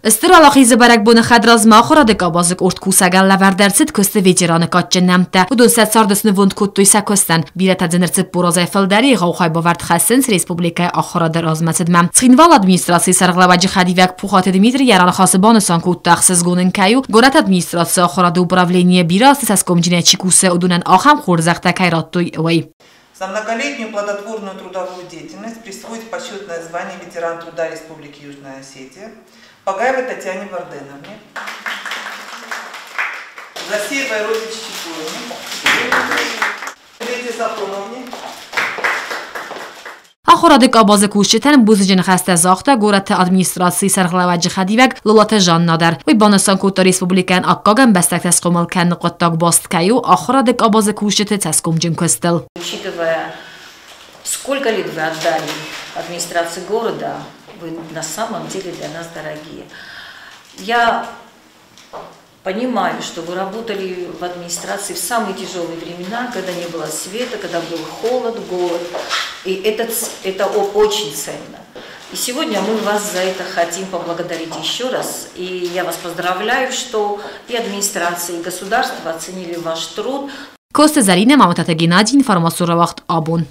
Исторалахи забарак буны хадраз махорадык абазык орт кусагал лавардерцит көсті ветераны катчы нәмті. Удун сәт сардысыны вунд куттуй сәкөстен. Билет адзенерцит буразай фылдари ғаухай бавард хассенс республикай ахырадыр азмәтідмәм. Цхинвал администрации сарғлаваджи хадивяк Пухаты Дмитрий ярал хасыбаны сан куттахсыз гунын каю. Горат администрация ахырады управление бирасы сәскомчине чикусе удунен ахам хурзахта кайраттуй вай. За многолетнюю плодотворную трудовую деятельность присвоить почетное звание ветеран труда Республики Южная Осетия Погаевой Татьяне Варденовне, Засеевой Розе Чичиковне, Леди Сафроновне. Ахорадык абазы кушчетен бузыжын хасте захта горат администрации сарғлаваджи хадивек лолата жан надар. Вай банасан кута республикан аккаган бастак таскомал кен қоттак баст каю ахорадык абазы кушчете таскомжин көстел. Учитывая, сколько лет вы отдали администрации города, вы на самом деле для нас дорогие. Я понимаю, что вы работали в администрации в самые тяжелые времена, когда не было света, когда был холод, голод. И это очень ценно. И сегодня мы вас за это хотим поблагодарить еще раз. И я вас поздравляю, что и администрация, и государство оценили ваш труд. Косты Зарина Маматата Геннадий, информацию Равахт Абун.